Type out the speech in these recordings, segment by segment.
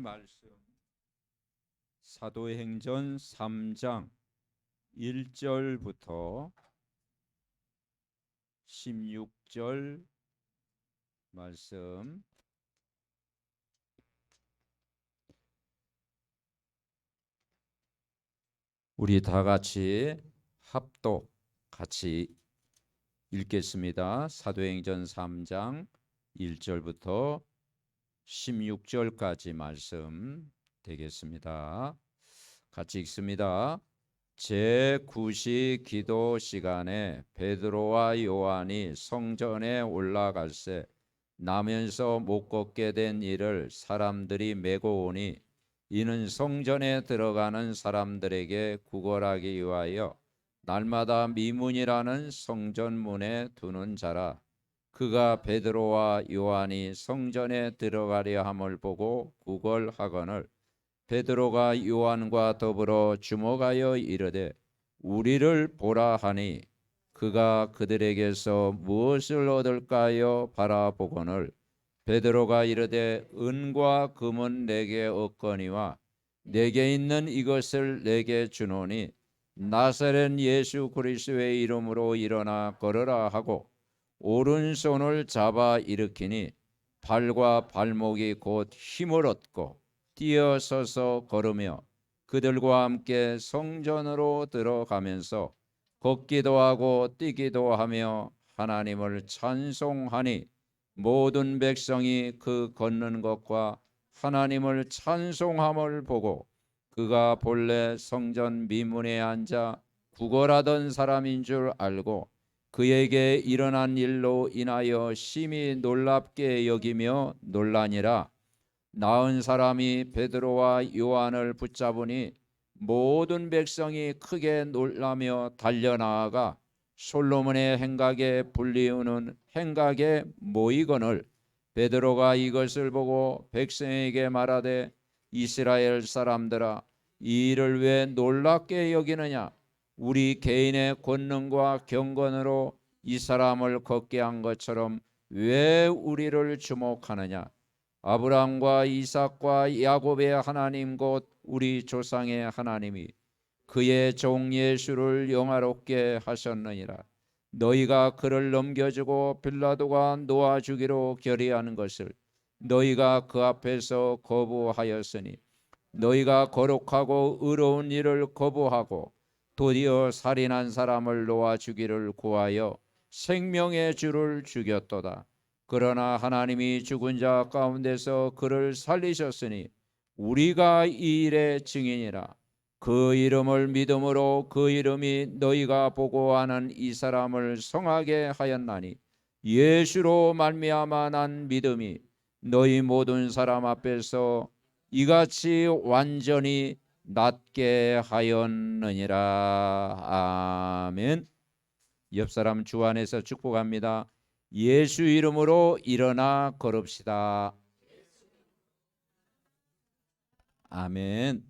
말씀 사도행전 3장 1절부터 16절 말씀 우리 다 같이 합독 같이 읽겠습니다. 사도행전 3장 1절부터 16절까지 말씀 되겠습니다. 같이 읽습니다. 제9시 기도 시간에 베드로와 요한이 성전에 올라갈새 나면서 못 걷게 된 이를 사람들이 메고 오니 이는 성전에 들어가는 사람들에게 구걸하기 위하여 날마다 미문이라는 성전문에 두는 자라. 그가 베드로와 요한이 성전에 들어가려 함을 보고 구걸하거늘 베드로가 요한과 더불어 주목하여 이르되 우리를 보라 하니 그가 그들에게서 무엇을 얻을까요 바라보거늘 베드로가 이르되 은과 금은 내게 없거니와 내게 있는 이것을 내게 주노니 나사렛 예수 그리스도의 이름으로 일어나 걸으라 하고 오른손을 잡아 일으키니 발과 발목이 곧 힘을 얻고 뛰어서서 걸으며 그들과 함께 성전으로 들어가면서 걷기도 하고 뛰기도 하며 하나님을 찬송하니 모든 백성이 그 걷는 것과 하나님을 찬송함을 보고 그가 본래 성전 미문에 앉아 구걸하던 사람인 줄 알고 그에게 일어난 일로 인하여 심히 놀랍게 여기며 놀라니라. 나은 사람이 베드로와 요한을 붙잡으니 모든 백성이 크게 놀라며 달려나아가 솔로몬의 행각에 불리우는 행각에 모이거늘 베드로가 이것을 보고 백성에게 말하되 이스라엘 사람들아 이 일을 왜 놀랍게 여기느냐. 우리 개인의 권능과 경건으로 이 사람을 걷게 한 것처럼 왜 우리를 주목하느냐. 아브라함과 이삭과 야곱의 하나님 곧 우리 조상의 하나님이 그의 종 예수를 영화롭게 하셨느니라. 너희가 그를 넘겨주고 빌라도가 놓아주기로 결의하는 것을 너희가 그 앞에서 거부하였으니 너희가 거룩하고 의로운 일을 거부하고 도리어 살인한 사람을 놓아주기를 구하여 생명의 주를 죽였도다. 그러나 하나님이 죽은 자 가운데서 그를 살리셨으니 우리가 이 일의 증인이라. 그 이름을 믿음으로 그 이름이 너희가 보고 아는 이 사람을 성하게 하였나니 예수로 말미암아 난 믿음이 너희 모든 사람 앞에서 이같이 완전히 낫게 하였느니라. 아멘. 옆 사람 주 안에서 축복합니다. 예수 이름으로 일어나 걸읍시다. 아멘.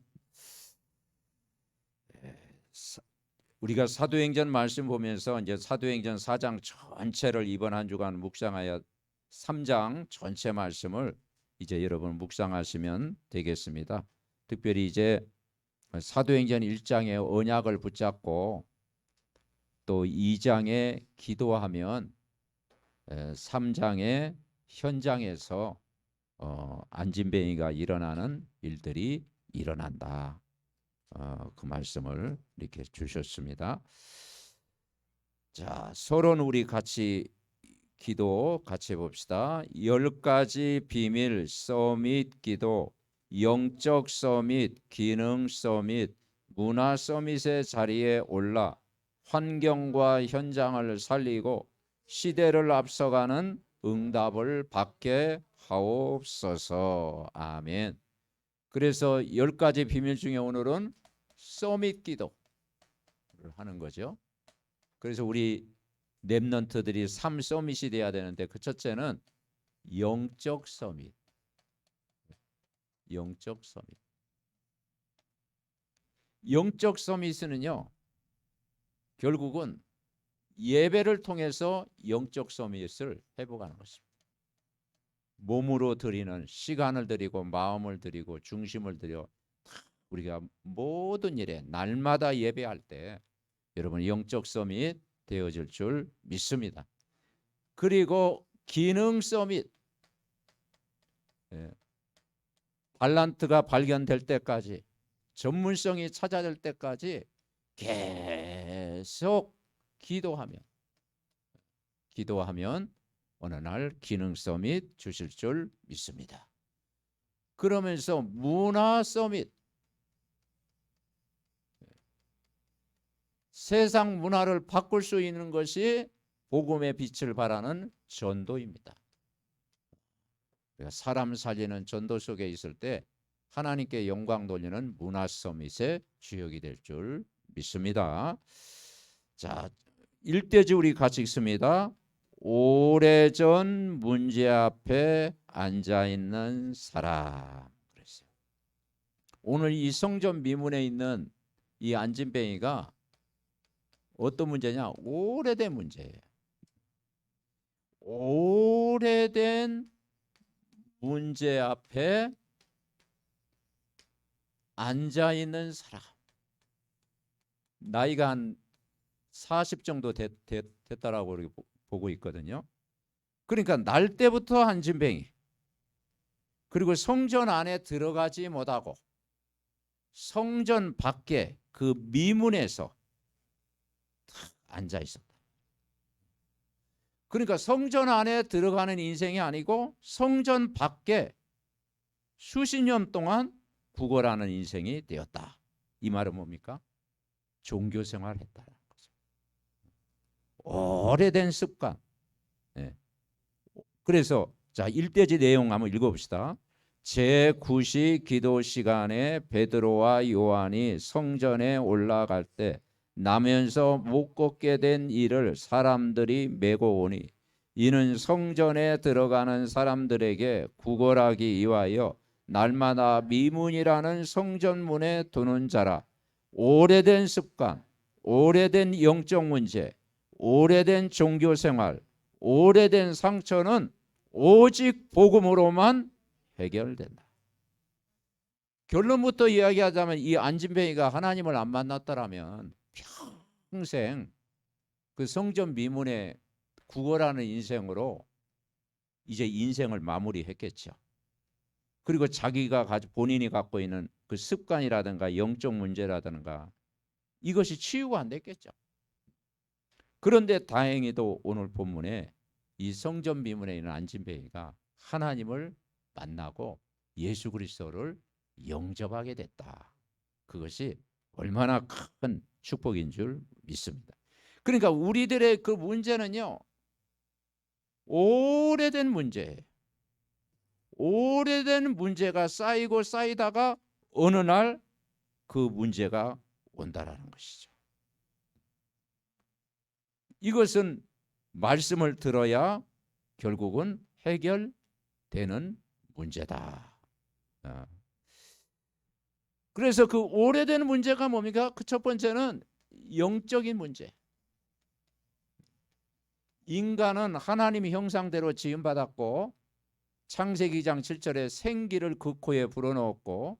우리가 사도행전 말씀 보면서 이제 사도행전 4장 전체를 이번 한 주간 묵상하여 3장 전체 말씀을 이제 여러분 묵상하시면 되겠습니다. 특별히 이제 사도행전 1장의 언약을 붙잡고 또 2장에 기도하면 3장의 현장에서 안진뱅이가 일어나는 일들이 일어난다. 그 말씀을 이렇게 주셨습니다. 자, 서론 우리 같이 기도 같이 해봅시다. 10가지 비밀 서밋 기도, 영적 서밋, 기능 서밋, 문화 서밋의 자리에 올라 환경과 현장을 살리고 시대를 앞서가는 응답을 받게 하옵소서. 아멘. 그래서 10가지 비밀 중에 오늘은 서밋 기도를 하는 거죠. 그래서 우리 랩런트들이 3서밋이 돼야 되는데 그 첫째는 영적 서밋. 영적 서밋. 영적 서밋은요. 결국은 예배를 통해서 영적 서밋을 회복하는 것입니다. 몸으로 드리는 시간을 드리고 마음을 드리고 중심을 들여 우리가 모든 일에 날마다 예배할 때 여러분 영적 서밋 되어질 줄 믿습니다. 그리고 기능 서밋, 달란트가 발견될 때까지, 전문성이 찾아질 때까지 계속 기도하면 어느 날 기능 서밋 주실 줄 믿습니다. 그러면서 문화 서밋, 세상 문화를 바꿀 수 있는 것이 복음의 빛을 발하는 전도입니다. 사람 살리는 전도 속에 있을 때 하나님께 영광 돌리는 문화 서밋의 주역이 될 줄 믿습니다. 자, 일대지 우리 같이 읽습니다. 오래전 문제 앞에 앉아 있는 사람. 그랬어요. 오늘 이 성전 미문에 있는 이 안진뱅이가 어떤 문제냐? 오래된 문제예요. 오래된 문제 앞에 앉아 있는 사람. 나이가 한 40 정도 됐다라고 보고 있거든요. 그러니까 날 때부터 안진뱅이, 그리고 성전 안에 들어가지 못하고 성전 밖에 그 미문에서 앉아 있었다. 그러니까 성전 안에 들어가는 인생이 아니고 성전 밖에 수십 년 동안 구걸하는 인생이 되었다. 이 말은 뭡니까? 종교 생활을 했다는 거죠. 오래된 습관. 그래서 자, 1대지 내용 한번 읽어봅시다. 제9시 기도 시간에 베드로와 요한이 성전에 올라갈 때 나면서 못 걷게 된 이를 사람들이 메고 오니 이는 성전에 들어가는 사람들에게 구걸하기 위하여 날마다 미문이라는 성전문에 두는 자라. 오래된 습관, 오래된 영적 문제, 오래된 종교 생활, 오래된 상처는 오직 복음으로만 해결된다. 결론부터 이야기하자면 이 안진뱅이가 하나님을 안 만났더라면 평생 그 성전 미문에 구걸하는 인생으로 이제 인생을 마무리했겠죠. 그리고 자기가 본인이 갖고 있는 그 습관이라든가 영적 문제라든가 이것이 치유가 안 됐겠죠. 그런데 다행히도 오늘 본문에 이 성전 미문에 있는 안진뱅이가 하나님을 만나고 예수 그리스도를 영접하게 됐다. 그것이 얼마나 큰 축복인 줄 믿습니다. 그러니까 우리들의 그 문제는요, 오래된 문제예요. 오래된 문제가 쌓이고 쌓이다가 어느 날 그 문제가 온다라는 것이죠. 이것은 말씀을 들어야 결국은 해결되는 문제다. 그래서 그 오래된 문제가 뭡니까? 그 첫 번째는 영적인 문제. 인간은 하나님의 형상대로 지음받았고 창세기 2장 7절에 생기를 그 코에 불어넣었고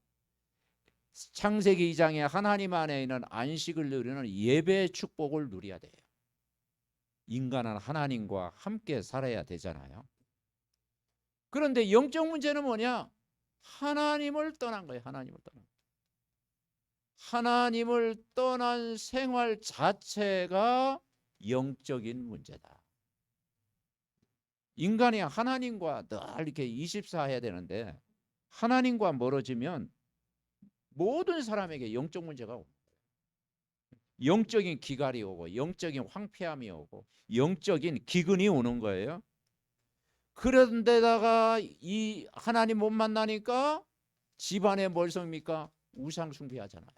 창세기 2장에 하나님 안에 있는 안식을 누리는 예배의 축복을 누려야 돼요. 인간은 하나님과 함께 살아야 되잖아요. 그런데 영적 문제는 뭐냐? 하나님을 떠난 거예요. 하나님을 떠난 생활 자체가 영적인 문제다. 인간이 하나님과 늘 이렇게 24 해야 되는데 하나님과 멀어지면 모든 사람에게 영적 문제가 오고 영적인 기갈이 오고 영적인 황폐함이 오고 영적인 기근이 오는 거예요. 그런데다가 이 하나님 못 만나니까 집안에 뭘 섭니까? 우상 숭배하잖아요.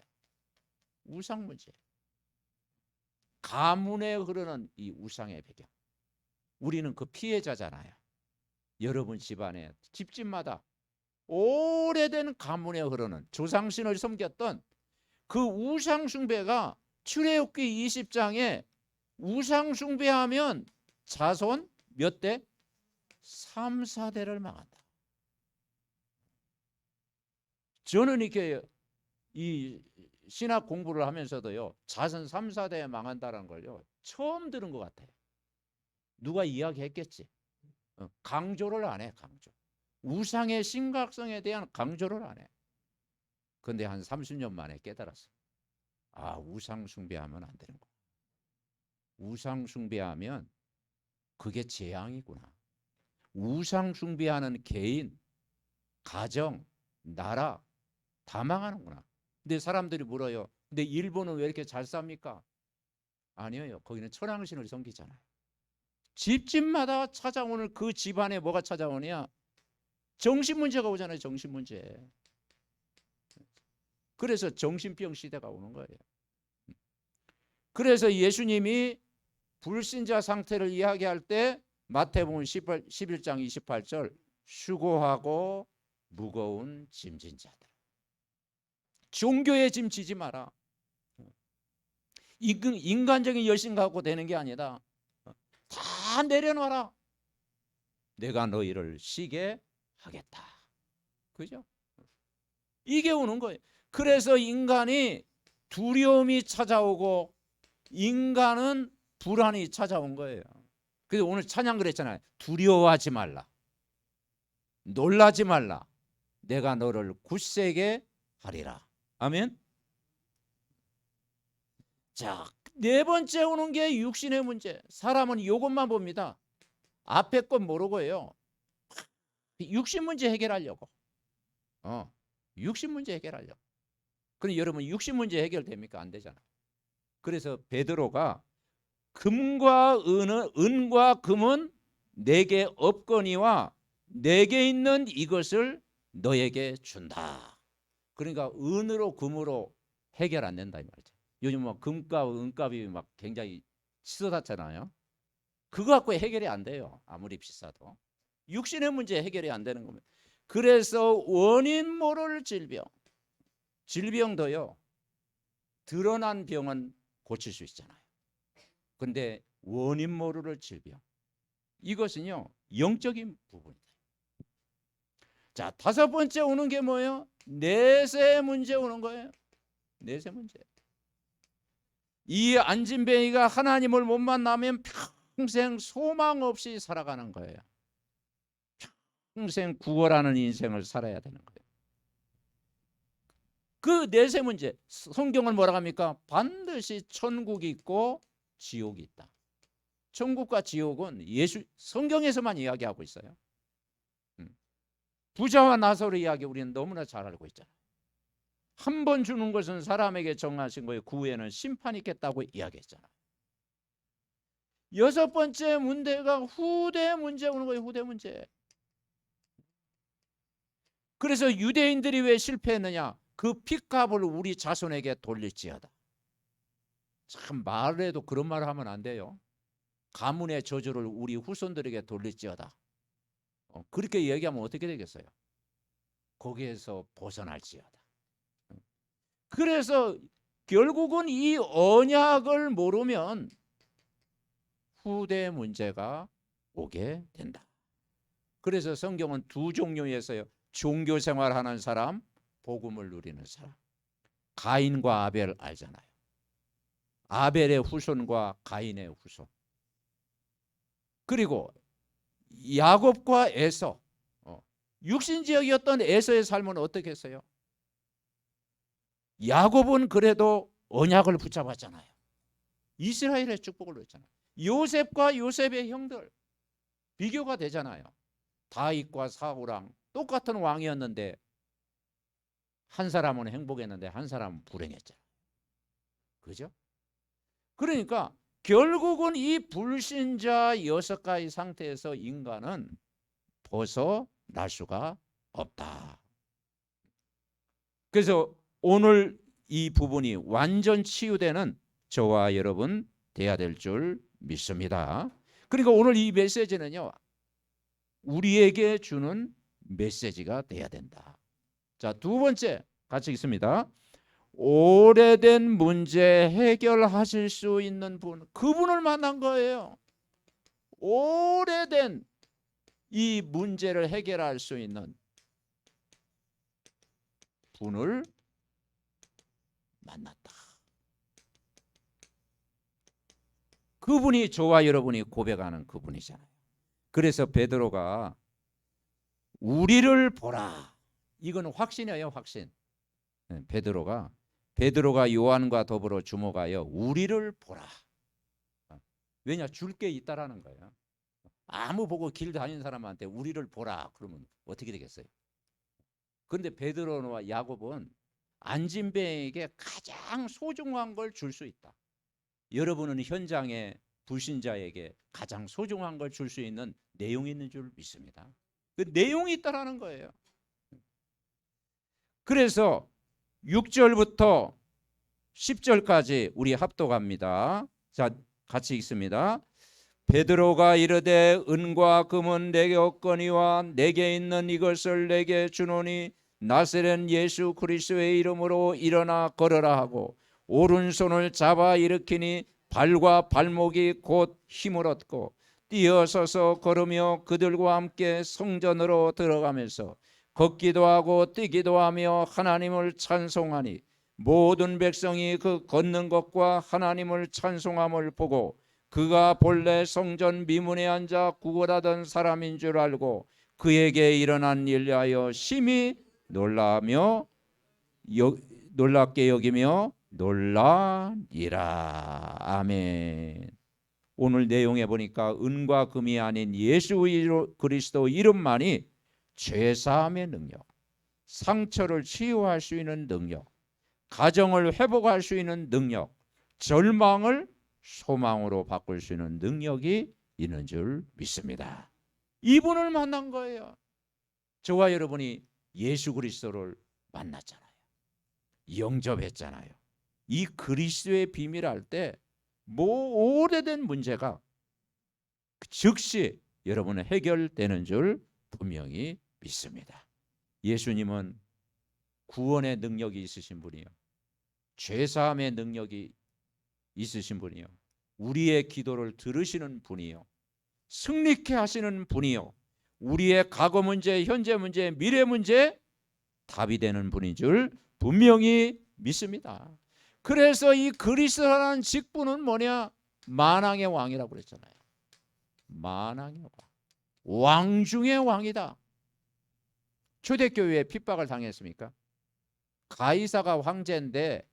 우상 문제. 가문에 흐르는 이 우상의 배경. 우리는 그 피해자잖아요. 여러분 집안에 집집마다 오래된 가문에 흐르는 조상신을 섬겼던 그 우상 숭배가 출애굽기 20장에 우상 숭배하면 자손 몇 대? 3, 4대를 망한다. 저는 이렇게 이 신학 공부를 하면서도요, 자손 3, 4대 망한다는 걸요 처음 들은 것 같아요. 누가 이야기했겠지. 강조를 안 해. 강조. 우상의 심각성에 대한 강조를 안 해. 근데 한 30년 만에 깨달았어. 아, 우상 숭배하면 안 되는 거야. 우상 숭배하면 그게 재앙이구나. 우상 숭배하는 개인, 가정, 나라 다 망하는구나. 근데 사람들이 물어요. 근데 일본은 왜 이렇게 잘 삽니까? 아니에요. 거기는 천왕신을 섬기잖아요. 집집마다 찾아오는 그 집안에 뭐가 찾아오냐? 정신 문제가 오잖아요. 정신 문제. 그래서 정신병 시대가 오는 거예요. 그래서 예수님이 불신자 상태를 이야기할 때 마태복음 11장 28절 수고하고 무거운 짐진 자들. 종교의 짐 지지 마라. 인간적인 열심 갖고 되는 게 아니다. 다 내려놔라. 내가 너희를 쉬게 하겠다. 그죠? 이게 오는 거예요. 그래서 인간이 두려움이 찾아오고 인간은 불안이 찾아온 거예요. 그래서 오늘 찬양 그랬잖아요. 두려워하지 말라. 놀라지 말라. 내가 너를 굳세게 하리라. 아멘. 자, 네 번째 오는 게 육신의 문제. 사람은 이것만 봅니다. 앞에 건 모르고요. 육신 문제 해결하려고. 육신 문제 해결하려고. 그럼 여러분 육신 문제 해결됩니까? 안 되잖아. 그래서 베드로가 은과 금은 내게 없거니와 내게 있는 이것을 너에게 준다. 그러니까 은으로 금으로 해결 안 된다 이 말이죠. 요즘 뭐 금값, 은값이 막 굉장히 치솟았잖아요. 그거 갖고 해결이 안 돼요. 아무리 비싸도. 육신의 문제 해결이 안 되는 겁니다. 그래서 원인 모를 질병도요. 드러난 병은 고칠 수 있잖아요. 근데 원인 모를 질병. 이것은요. 영적인 부분이다. 자, 다섯 번째 오는 게 뭐예요? 내세 문제 오는 거예요. 내세 문제. 이 안진뱅이가 하나님을 못 만나면 평생 소망 없이 살아가는 거예요. 평생 구걸하는 인생을 살아야 되는 거예요. 그 내세 문제, 성경은 뭐라고 합니까? 반드시 천국이 있고 지옥이 있다. 천국과 지옥은 성경에서만 이야기하고 있어요. 부자와 나사로의 이야기 우리는 너무나 잘 알고 있잖아요. 한 번 주는 것은 사람에게 정하신 거예요. 그 후에는 심판이 있겠다고 이야기했잖아요. 여섯 번째 문제가 후대 문제 오는 거예요. 후대 문제. 그래서 유대인들이 왜 실패했느냐? 그 핏값을 우리 자손에게 돌릴지어다. 참 말을 해도 그런 말을 하면 안 돼요. 가문의 저주를 우리 후손들에게 돌릴지어다. 그렇게 얘기하면 어떻게 되겠어요? 거기에서 벗어날지어다. 그래서 결국은 이 언약을 모르면 후대 문제가 오게 된다. 그래서 성경은 두 종류에서요. 종교 생활하는 사람, 복음을 누리는 사람. 가인과 아벨 알잖아요. 아벨의 후손과 가인의 후손. 그리고 야곱과 에서. 육신지역이었던 에서의 삶은 어떻게 했어요? 야곱은 그래도 언약을 붙잡았잖아요. 이스라엘의 축복을 누렸잖아요. 요셉과 요셉의 형들 비교가 되잖아요. 다윗과 사울왕 똑같은 왕이었는데 한 사람은 행복했는데 한 사람은 불행했잖아요. 그죠? 그러니까 결국은 이 불신자 6가지 상태에서 인간은 벗어날 수가 없다. 그래서 오늘 이 부분이 완전 치유되는 저와 여러분 돼야 될 줄 믿습니다. 그러니까 오늘 이 메시지는요. 우리에게 주는 메시지가 돼야 된다. 자, 두 번째 같이 읽습니다. 오래된 문제 해결하실 수 있는 분, 그분을 만난 거예요. 오래된 이 문제를 해결할 수 있는 분을 만났다. 그분이 저와 여러분이 고백하는 그분이잖아요. 그래서 베드로가 우리를 보라. 이건 확신이에요, 확신. 베드로가 요한과 더불어 주목하여 우리를 보라. 왜냐? 줄 게 있다라는 거예요. 아무 보고 길 다니는 사람한테 우리를 보라 그러면 어떻게 되겠어요? 그런데 베드로와 야곱은 안진뱅에게 가장 소중한 걸 줄 수 있다. 여러분은 현장에 불신자에게 가장 소중한 걸 줄 수 있는 내용이 있는 줄 믿습니다. 그 내용이 있다라는 거예요. 그래서 6절부터 10절까지 우리 합독합니다. 자, 같이 읽습니다. 베드로가 이르되 은과 금은 내게 없거니와 내게 있는 이것을 내게 주노니 나사렛 예수 그리스도의 이름으로 일어나 걸으라 하고 오른손을 잡아 일으키니 발과 발목이 곧 힘을 얻고 뛰어서서 걸으며 그들과 함께 성전으로 들어가면서 걷기도 하고 뛰기도 하며 하나님을 찬송하니 모든 백성이 그 걷는 것과 하나님을 찬송함을 보고 그가 본래 성전 미문에 앉아 구걸하던 사람인 줄 알고 그에게 일어난 일에 하여 심히 놀랍게 여기며 놀라니라. 아멘. 오늘 내용에 보니까 은과 금이 아닌 예수 그리스도 이름만이 죄사함의 능력, 상처를 치유할 수 있는 능력, 가정을 회복할 수 있는 능력, 절망을 소망으로 바꿀 수 있는 능력이 있는 줄 믿습니다. 이분을 만난 거예요. 저와 여러분이 예수 그리스도를 만났잖아요. 영접했잖아요. 이 그리스도의 비밀을 알 때 뭐 오래된 문제가 즉시 여러분은 해결되는 줄 분명히 믿습니다. 예수님은 구원의 능력이 있으신 분이요, 죄사함의 능력이 있으신 분이요, 우리의 기도를 들으시는 분이요, 승리케 하시는 분이요, 우리의 과거 문제, 현재 문제, 미래 문제 답이 되는 분인 줄 분명히 믿습니다. 그래서 이 그리스도라는 직분은 뭐냐? 만왕의 왕이라고 그랬잖아요. 만왕의 왕, 왕 중의 왕이다. 초대교회에 핍박을 당했습니까? 가이사가 황제인데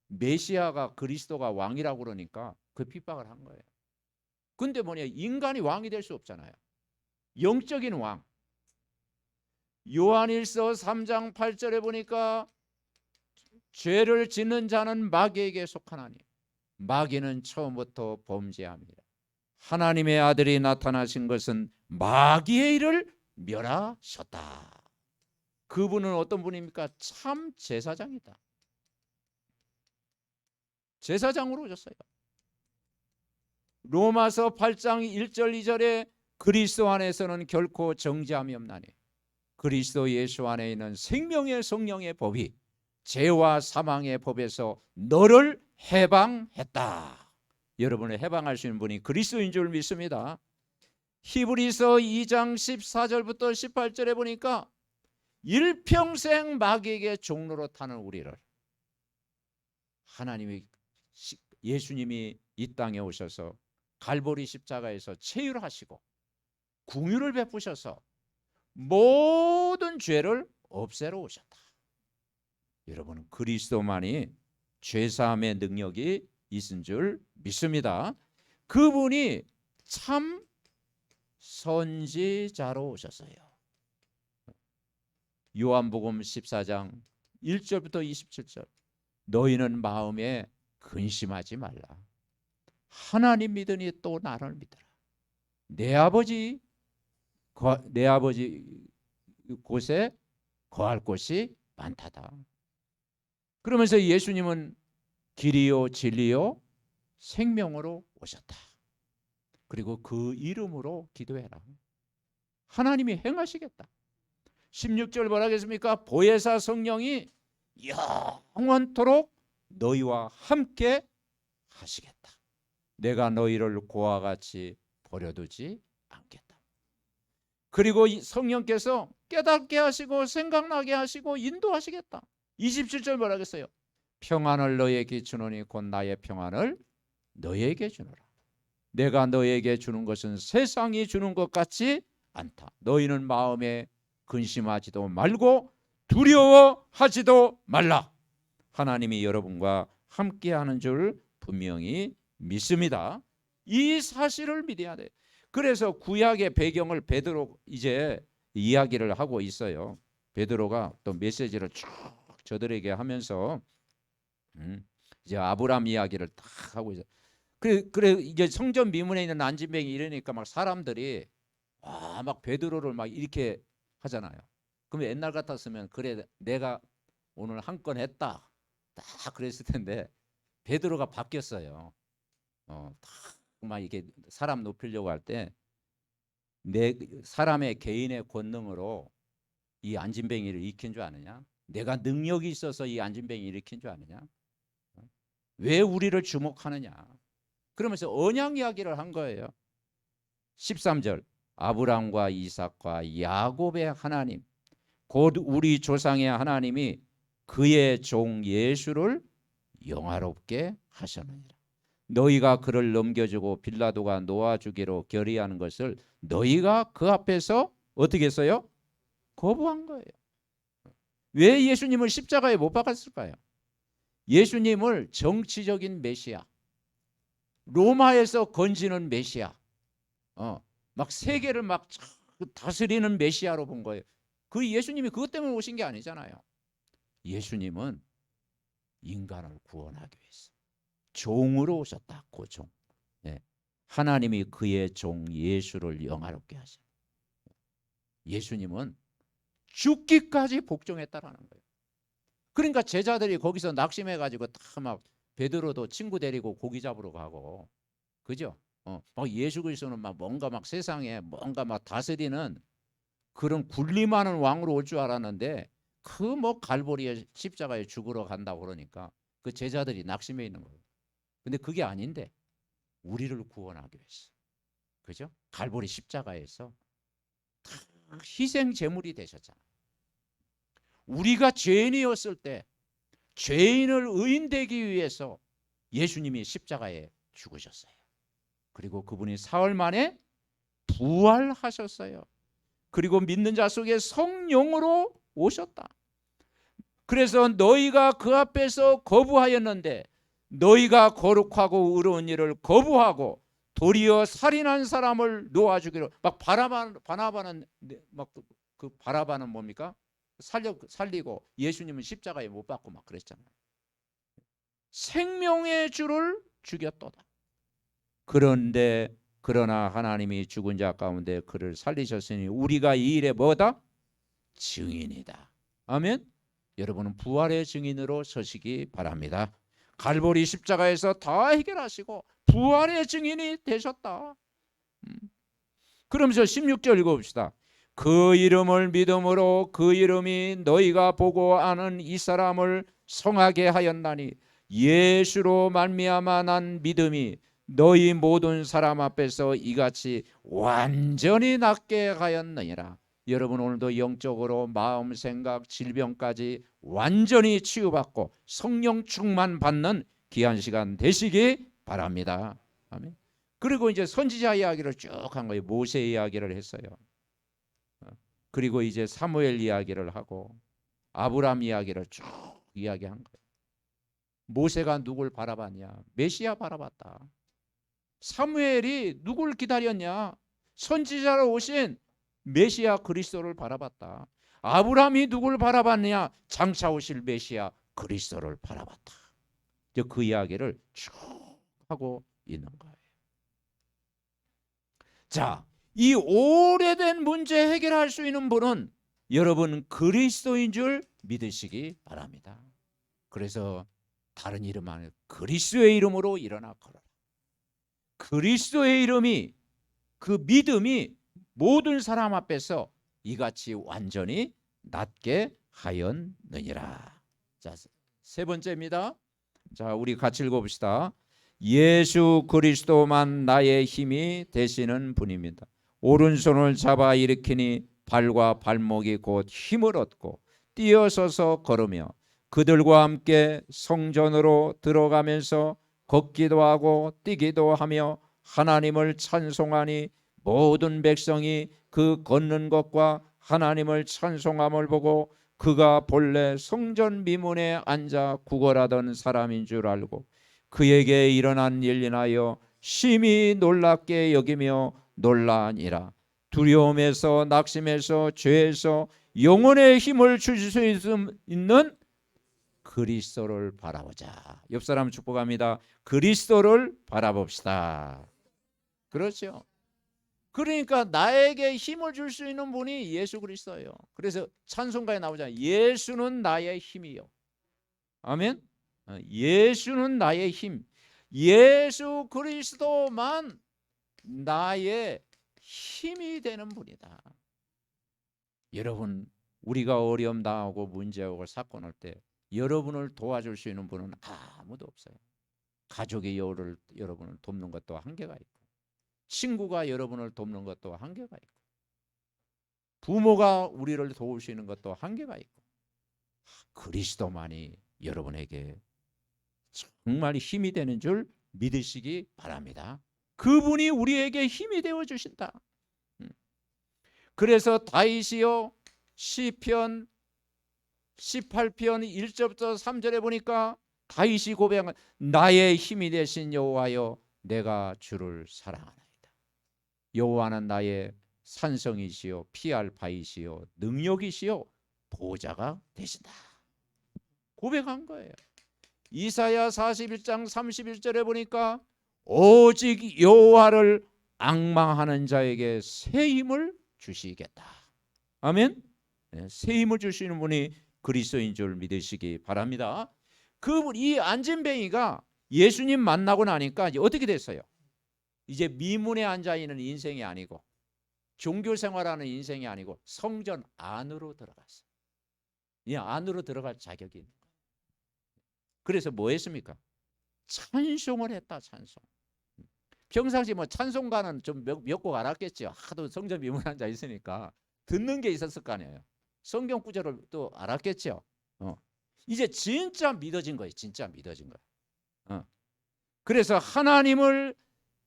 메시아가 그리스도가 왕이라고 그러니까 그 핍박을 한 거예요. 근데 뭐냐? 인간이 왕이 될 수 없잖아요. 영적인 왕. 요한일서 3장 8절에 보니까 죄를 짓는 자는 마귀에게 속하나니 마귀는 처음부터 범죄합니다. 하나님의 아들이 나타나신 것은 마귀의 일을 멸하셨다. 그분은 어떤 분입니까? 참 제사장이다. 제사장으로 오셨어요. 로마서 8장 1절 2절에 그리스도 안에서는 결코 정죄함이 없나니 그리스도 예수 안에 있는 생명의 성령의 법이 죄와 사망의 법에서 너를 해방했다. 여러분을 해방할 수 있는 분이 그리스도인 줄 믿습니다. 히브리서 2장 14절부터 18절에 보니까 일평생 마귀에게 종로로 타는 우리를 하나님이, 예수님이 이 땅에 오셔서 갈보리 십자가에서 체휼하시고 긍휼을 베푸셔서 모든 죄를 없애러 오셨다. 여러분은 그리스도만이 죄사함의 능력이 있은 줄 믿습니다. 그분이 참 선지자로 오셨어요. 요한복음 14장 1절부터 27절. 너희는 마음에 근심하지 말라. 하나님 믿으니 또 나를 믿으라. 내 아버지 곳에 거할 곳이 많다다. 그러면서 예수님은 길이요 진리요 생명으로 오셨다. 그리고 그 이름으로 기도해라. 하나님이 행하시겠다. 16절 뭐라 하겠습니까? 보혜사 성령이 영원토록 너희와 함께 하시겠다. 내가 너희를 고와 같이 버려두지 않겠다. 그리고 성령께서 깨닫게 하시고 생각나게 하시고 인도하시겠다. 27절 뭐라 그랬어요? 평안을 너에게 주노니 곧 나의 평안을 너에게 주노라. 내가 너에게 주는 것은 세상이 주는 것 같지 않다. 너희는 마음에 근심하지도 말고 두려워하지도 말라. 하나님이 여러분과 함께하는 줄 분명히 믿습니다. 이 사실을 믿어야 돼. 그래서 구약의 배경을 베드로 이제 이야기를 하고 있어요. 베드로가 또 메시지를 쭉 저들에게 하면서 이제 아브라함 이야기를 딱 하고 있어요. 그래 이제 성전 미문에 있는 안진뱅이 이러니까 막 사람들이 막 베드로를 막 이렇게 하잖아요. 그럼 옛날 같았으면 그래 내가 오늘 한 건 했다 딱 그랬을 텐데 베드로가 바뀌었어요. 막 이게 사람 높이려고 할 때 내 사람의 개인의 권능으로 이 안진뱅이를 일으킨 줄 아느냐? 내가 능력이 있어서 이 안진뱅이 일으킨 줄 아느냐? 왜 우리를 주목하느냐? 그러면서 언약 이야기를 한 거예요. 13절 아브람과 이삭과 야곱의 하나님 곧 우리 조상의 하나님이 그의 종 예수를 영화롭게 하셨느니라. 너희가 그를 넘겨주고 빌라도가 놓아주기로 결의하는 것을 너희가 그 앞에서 어떻게 했어요? 거부한 거예요. 왜 예수님을 십자가에 못 박았을까요? 예수님을 정치적인 메시아, 로마에서 건지는 메시아, 막 세계를 막 다스리는 메시아로 본 거예요. 그 예수님이 그것 때문에 오신 게 아니잖아요. 예수님은 인간을 구원하기 위해서 종으로 오셨다. 그 종. 하나님이 그의 종 예수를 영화롭게 하셨다. 예수님은 죽기까지 복종했다라는 거예요. 그러니까 제자들이 거기서 낙심해가지고 다 막 베드로도 친구 데리고 고기 잡으러 가고, 그죠? 막 예수 그리스도는 막 뭔가 막 세상에 뭔가 막 다스리는 그런 군림하는 왕으로 올 줄 알았는데 그 뭐 갈보리에 십자가에 죽으러 간다고 그러니까 그 제자들이 낙심해 있는 거예요. 근데 그게 아닌데 우리를 구원하기 위해서, 그죠? 갈보리 십자가에서 희생 제물이 되셨잖아요. 우리가 죄인이었을 때 죄인을 의인되기 위해서 예수님이 십자가에 죽으셨어요. 그리고 그분이 사흘 만에 부활하셨어요. 그리고 믿는 자 속에 성령으로 오셨다. 그래서 너희가 그 앞에서 거부하였는데 너희가 거룩하고 의로운 일을 거부하고 도리어 살인한 사람을 놓아주기로 막 바나바는 막 그 바라바는 뭡니까? 살리고 예수님은 십자가에 못 박고 막 그랬잖아요. 생명의 주를 죽였도다. 그러나 하나님이 죽은 자 가운데 그를 살리셨으니 우리가 이 일에 뭐다? 증인이다. 아멘. 여러분은 부활의 증인으로 서시기 바랍니다. 갈보리 십자가에서 다 해결하시고 부활의 증인이 되셨다. 그러면서 16절 읽어봅시다. 그 이름을 믿음으로 그 이름이 너희가 보고 아는 이 사람을 성하게 하였나니 예수로 말미암아 난 믿음이 너희 모든 사람 앞에서 이같이 완전히 낫게 하였느니라. 여러분 오늘도 영적으로 마음, 생각, 질병까지 완전히 치유받고 성령 충만 받는 귀한 시간 되시기 바랍니다. 아멘. 그리고 이제 선지자 이야기를 쭉 한 거예요. 모세 이야기를 했어요. 그리고 이제 사무엘 이야기를 하고 아브라함 이야기를 쭉 이야기한 거예요. 모세가 누굴 바라봤냐? 메시아 바라봤다. 사무엘이 누굴 기다렸냐? 선지자로 오신 메시아 그리스도를 바라봤다. 아브라함이 누굴 바라봤냐? 장차 오실 메시아 그리스도를 바라봤다. 그 이야기를 쭉 하고 있는 거예요. 자, 이 오래된 문제 해결할 수 있는 분은 여러분 그리스도인 줄 믿으시기 바랍니다. 그래서 다른 이름 안에 그리스도의 이름으로 일어나 걸어라. 그리스도의 이름이, 그 믿음이 모든 사람 앞에서 이같이 완전히 낫게 하였느니라. 자, 세 번째입니다. 자, 우리 같이 읽어봅시다. 예수 그리스도만 나의 힘이 되시는 분입니다. 오른손을 잡아 일으키니 발과 발목이 곧 힘을 얻고 뛰어서서 걸으며 그들과 함께 성전으로 들어가면서 걷기도 하고 뛰기도 하며 하나님을 찬송하니 모든 백성이 그 걷는 것과 하나님을 찬송함을 보고 그가 본래 성전 미문에 앉아 구걸하던 사람인 줄 알고 그에게 일어난 일 인하여 심히 놀랍게 여기며 놀라니라. 두려움에서 낙심에서 죄에서 영혼의 힘을 주실 수 있는 그리스도를 바라보자. 옆 사람 축복합니다. 그리스도를 바라봅시다. 그렇죠. 그러니까 나에게 힘을 줄 수 있는 분이 예수 그리스도예요. 그래서 찬송가에 나오잖아요. 예수는 나의 힘이요. 아멘. 예수는 나의 힘. 예수 그리스도만 나의 힘이 되는 분이다. 여러분, 우리가 어려움 당하고 문제하고 사건 할 때 여러분을 도와줄 수 있는 분은 아무도 없어요. 가족이 여러분을 돕는 것도 한계가 있고, 친구가 여러분을 돕는 것도 한계가 있고, 부모가 우리를 도울 수 있는 것도 한계가 있고, 그리스도만이 여러분에게 정말 힘이 되는 줄 믿으시기 바랍니다. 그분이 우리에게 힘이 되어 주신다. 그래서 다윗이요 시편 18편 1절부터 3절에 보니까 다윗이 고백한 나의 힘이 되신 여호와여 내가 주를 사랑하나이다. 여호와는 나의 산성이시요 피할 바이시요 능력이시요 보호자가 되신다. 고백한 거예요. 이사야 41장 31절에 보니까 오직 여호와를 앙망하는 자에게 새 힘을 주시겠다. 아멘. 새 힘을 주시는 분이 그리스도인 줄 믿으시기 바랍니다. 그분 이 안진뱅이가 예수님 만나고 나니까 이제 어떻게 됐어요? 이제 미문에 앉아 있는 인생이 아니고 종교 생활하는 인생이 아니고 성전 안으로 들어갔어요. 이 안으로 들어갈 자격이 있는 거예요. 그래서 뭐 했습니까? 찬송을 했다. 찬송. 평상시 뭐 찬송가는 좀 몇 곡 알았겠죠. 하도 성전 미문에 앉아 있으니까 듣는 게 있었을 거 아니에요. 성경 구절을 또 알았겠죠. 이제 진짜 믿어진 거예요. 진짜 믿어진 거예요. 그래서 하나님을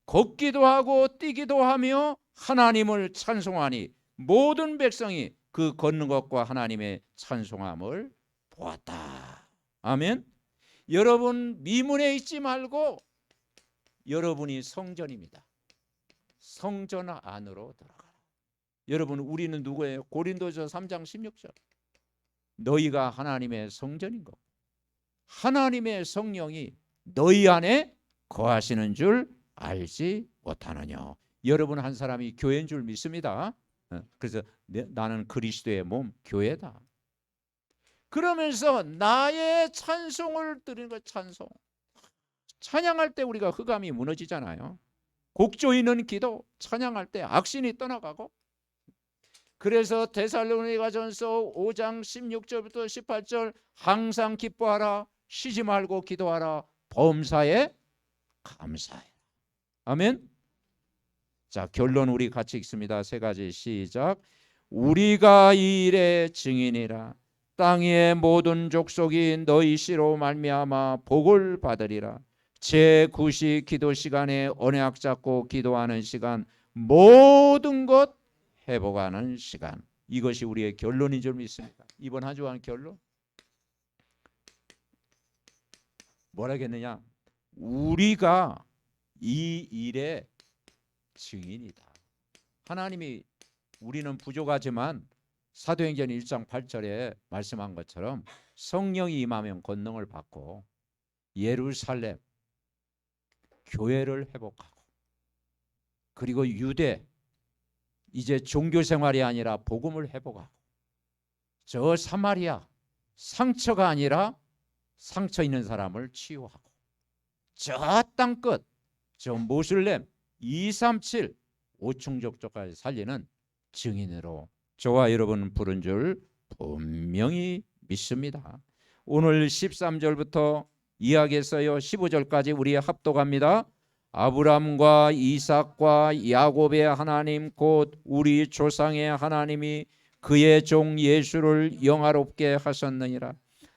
걷기도 하고 뛰기도 하며 하나님을 찬송하니 모든 백성이 그 걷는 것과 하나님의 찬송함을 보았다. 아멘. 여러분 미문에 있지 말고 여러분이 성전입니다. 성전 안으로 들어가라. 여러분 우리는 누구예요? 고린도서 3장 16절 너희가 하나님의 성전인 것 하나님의 성령이 너희 안에 거하시는 줄 알지 못하느냐. 여러분 한 사람이 교회인 줄 믿습니다. 그래서 나는 그리스도의 몸 교회다. 그러면서 나의 찬송을 드리는 것. 찬송 찬양할 때 우리가 흑암이 무너지잖아요. 곡 조이는 기도 찬양할 때 악신이 떠나가고. 그래서 데살로니가전서 5장 16절부터 18절 항상 기뻐하라 쉬지 말고 기도하라 범사에 감사해. 아멘. 자 결론 우리 같이 읽습니다. 세 가지 시작. 우리가 이 일의 증인이라 땅의 모든 족속이 너희 씨로 말미암아 복을 받으리라. 제9시 기도 시간에 언약 잡고 기도하는 시간 모든 것 회복하는 시간. 이것이 우리의 결론인 줄 믿습니다. 이번 한 주간 결론 뭐라겠느냐? 우리가 이 일의 증인이다. 하나님이 우리는 부족하지만 사도행전 1장 8절에 말씀한 것처럼 성령이 임하면 권능을 받고 예루살렘 교회를 회복하고 그리고 유대 이제 종교 생활이 아니라 복음을 회복하고 저 사마리아 상처가 아니라 상처 있는 사람을 치유하고 저 땅끝 저 모슬렘 237 오충족족까지 살리는 증인으로 저와 여러분 부른 줄 분명히 믿습니다. 오늘 13절부터 이야기했어요. 15절까지 우리 합독합니다. 아브람과 이삭과 야곱의 하나님 곧 우리 조상의 하나님이 그의 종 예수를 영화롭게 하셨느니라.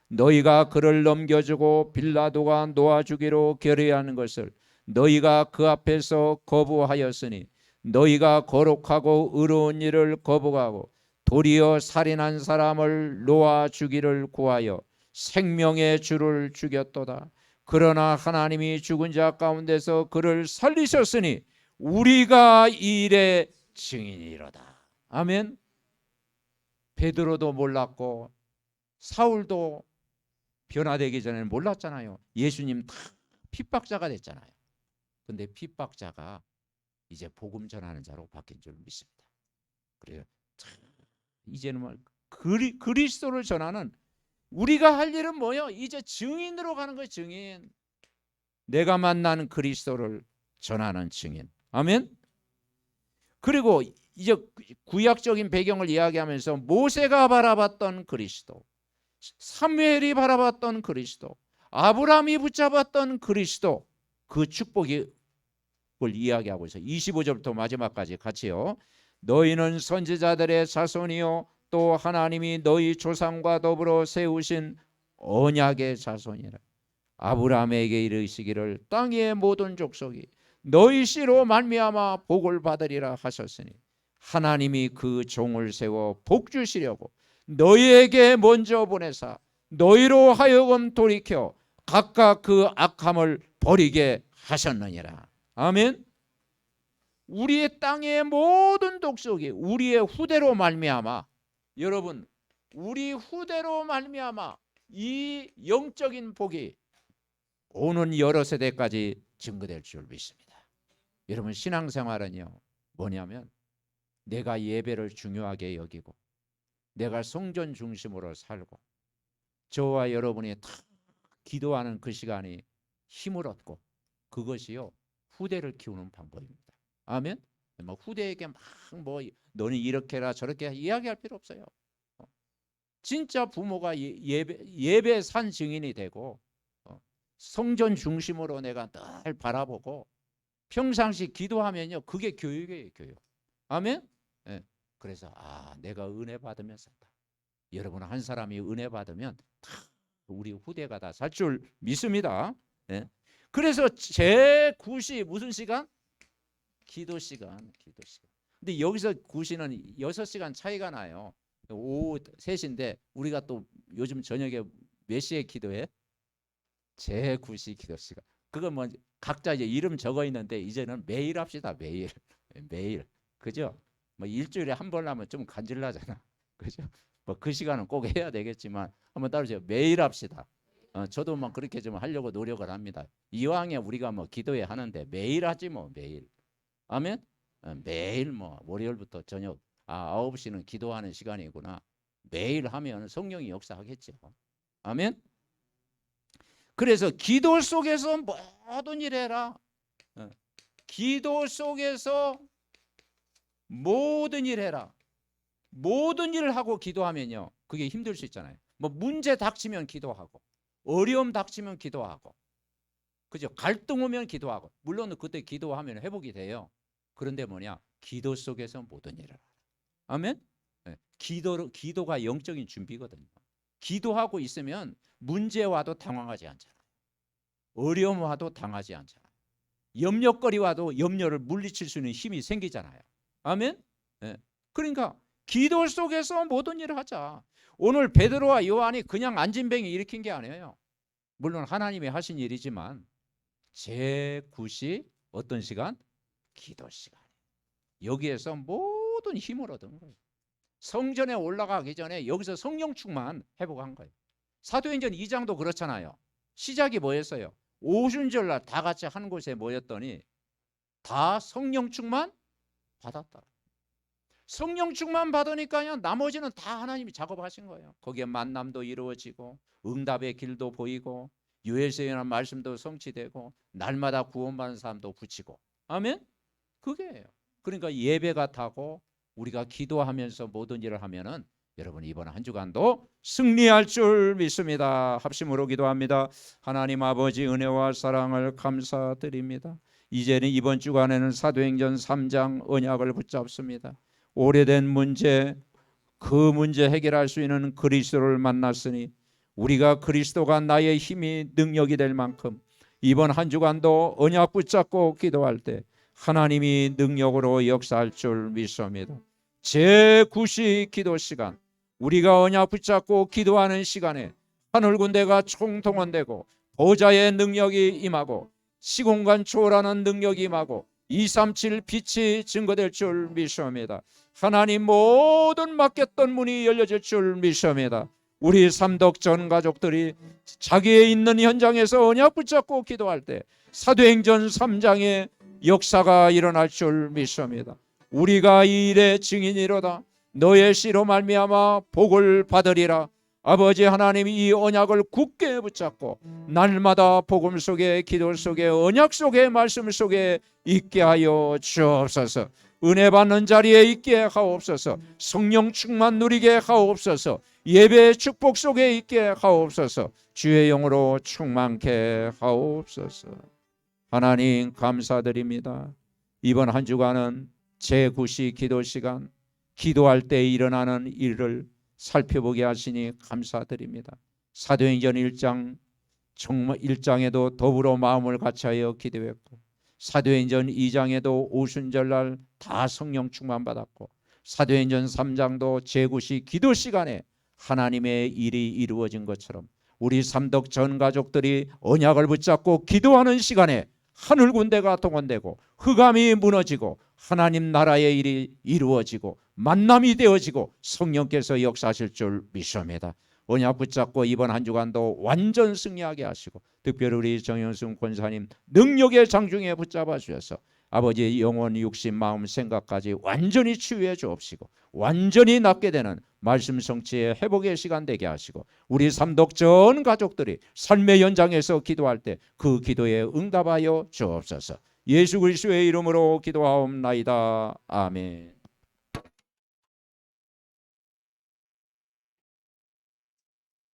너희가 그를 넘겨주고 빌라도가 놓아주기로 결의하는 것을 너희가 그 앞에서 거부하였으니 너희가 거룩하고 의로운 일을 거부하고 도리어 살인한 사람을 놓아주기를 구하여 생명의 주를 죽였도다. 그러나 하나님이 죽은 자 가운데서 그를 살리셨으니 우리가 이 일의 증인이로다. 아멘. 베드로도 몰랐고 사울도 변화되기 전에 몰랐잖아요. 예수님 다 핍박자가 됐잖아요. 근데 핍박자가 이제 복음 전하는 자로 바뀐 줄 믿습니다. 그래요. 이제는 그리스도를 전하는 우리가 할 일은 뭐요? 이제 증인으로 가는 거예요. 증인. 내가 만난 그리스도를 전하는 증인. 아멘. 그리고 이제 구약적인 배경을 이야기하면서 모세가 바라봤던 그리스도, 사무엘이 바라봤던 그리스도, 아브라함이 붙잡았던 그리스도, 그 축복을 이야기하고 있어요. 25절부터 마지막까지 같이요. 너희는 선지자들의 자손이요 또 하나님이 너희 조상과 더불어 세우신 언약의 자손이라. 아브라함에게 이르시기를 땅의 모든 족속이 너희 씨로 말미암아 복을 받으리라 하셨으니 하나님이 그 종을 세워 복 주시려고 너희에게 먼저 보내사 너희로 하여금 돌이켜 각각 그 악함을 버리게 하셨느니라. 아멘. 우리의 땅의 모든 족속이 우리의 후대로 말미암아, 여러분 우리 후대로 말미암아 이 영적인 복이 오는 여러 세대까지 증거될 줄 믿습니다. 여러분 신앙생활은요 뭐냐면 내가 예배를 중요하게 여기고 내가 성전 중심으로 살고 저와 여러분이 다 기도하는 그 시간이 힘을 얻고 그것이요 후대를 키우는 방법입니다. 아멘. 뭐 후대에게 막 뭐 너는 이렇게 해라 저렇게 이야기할 필요 없어요. 진짜 부모가 예배 산 증인이 되고 성전 중심으로 내가 늘 바라보고 평상시 기도하면요 그게 교육이에요. 교육. 아멘. 네. 그래서 내가 은혜 받으면 산다. 여러분 한 사람이 은혜 받으면 다 우리 후대가 다 살 줄 믿습니다. 네. 그래서 제 9시 무슨 시간? 기도 시간. 기도 시간. 근데 여기서 9시는 6시간 차이가 나요. 오후 3시인데 우리가 또 요즘 저녁에 몇 시에 기도해? 제 9시 기도 시간. 그건 뭐 각자 이제 이름 적어 있는데 이제는 매일 합시다. 매일. 매일. 그죠? 뭐 일주일에 한 번 하면 좀 간질나잖아. 그죠? 뭐 그 시간은 꼭 해야 되겠지만 한번 따르세요. 매일 합시다. 저도 뭐 그렇게 좀 하려고 노력을 합니다. 이왕에 우리가 뭐 기도회 하는데 매일 하지 뭐 매일. 아멘. 매일 뭐 월요일부터 저녁 9시는 기도하는 시간이구나. 매일 하면 성령이 역사하겠죠. 아멘. 그래서 기도 속에서 모든 일 해라. 기도 속에서 모든 일 해라. 모든 일을 하고 기도하면요 그게 힘들 수 있잖아요. 뭐 문제 닥치면 기도하고 어려움 닥치면 기도하고 그죠? 갈등 오면 기도하고 물론 그때 기도하면 회복이 돼요. 그런데 뭐냐? 기도 속에서 모든 일을 하라. 아멘. 네. 기도가 영적인 준비거든요. 기도하고 있으면 문제 와도 당황하지 않잖아요. 어려움 와도 당하지 않잖아요. 염려거리 와도 염려를 물리칠 수 있는 힘이 생기잖아요. 아멘. 네. 그러니까 기도 속에서 모든 일을 하자. 오늘 베드로와 요한이 그냥 안진뱅이 일으킨 게 아니에요. 물론 하나님이 하신 일이지만 제 9시 어떤 시간? 기도 시간. 여기에서 모든 힘을 얻은 거예요. 성전에 올라가기 전에 여기서 성령 충만 회복한 거예요. 사도행전 2장도 그렇잖아요. 시작이 뭐였어요? 오순절날 다 같이 한 곳에 모였더니 다 성령 충만 받았다. 성령 충만 받으니까요 나머지는 다 하나님이 작업하신 거예요. 거기에 만남도 이루어지고 응답의 길도 보이고 유에서의 말씀도 성취되고 날마다 구원받는 사람도 붙이고. 아멘. 그게예요. 그러니까 예배가 타고 우리가 기도하면서 모든 일을 하면은 여러분 이번 한 주간도 승리할 줄 믿습니다. 합심으로 기도합니다. 하나님 아버지 은혜와 사랑을 감사드립니다. 이제는 이번 주간에는 사도행전 3장 언약을 붙잡습니다. 오래된 문제, 그 문제 해결할 수 있는 그리스도를 만났으니 우리가 그리스도가 나의 힘이 능력이 될 만큼 이번 한 주간도 언약 붙잡고 기도할 때 하나님이 능력으로 역사할 줄 믿습니다. 제9시 기도 시간, 우리가 언약 붙잡고 기도하는 시간에 하늘 군대가 총동원되고 보좌의 능력이 임하고 시공간 초월하는 능력이 임하고 237 빛이 증거될 줄 믿습니다. 하나님 모든 막혔던 문이 열려질 줄 믿습니다. 우리 삼덕 전 가족들이 자기의 있는 현장에서 언약 붙잡고 기도할 때 사도행전 3장의 역사가 일어날 줄 믿습니다. 우리가 이 일의 증인이로다. 너의 씨로 말미암아 복을 받으리라. 아버지 하나님, 이 언약을 굳게 붙잡고 날마다 복음 속에, 기도 속에, 언약 속에, 말씀 속에 있게 하여 주옵소서. 은혜 받는 자리에 있게 하옵소서. 성령 충만 누리게 하옵소서. 예배의 축복 속에 있게 하옵소서. 주의 영으로 충만케 하옵소서. 하나님 감사드립니다. 이번 한 주간은 제9시 기도 시간, 기도할 때 일어나는 일을 살펴보게 하시니 감사드립니다. 사도행전 1장 정말 1장에도 더불어 마음을 같이하여 기도했고, 사도행전 2장에도 오순절날 다 성령 충만 받았고, 사도행전 3장도 제9시 기도 시간에 하나님의 일이 이루어진 것처럼 우리 삼덕 전 가족들이 언약을 붙잡고 기도하는 시간에 하늘 군대가 동원되고 흑암이 무너지고 하나님 나라의 일이 이루어지고 만남이 되어지고 성령께서 역사하실 줄 믿습니다. 언약 붙잡고 이번 한 주간도 완전 승리하게 하시고, 특별히 우리 정영승 권사님 능력의 장중에 붙잡아 주셔서 아버지의 영혼, 육신, 마음, 생각까지 완전히 치유해 주옵시고 완전히 낫게 되는 말씀 성취의 회복의 시간 되게 하시고, 우리 삼덕 전 가족들이 삶의 현장에서 기도할 때 그 기도에 응답하여 주옵소서. 예수 그리스도의 이름으로 기도하옵나이다. 아멘.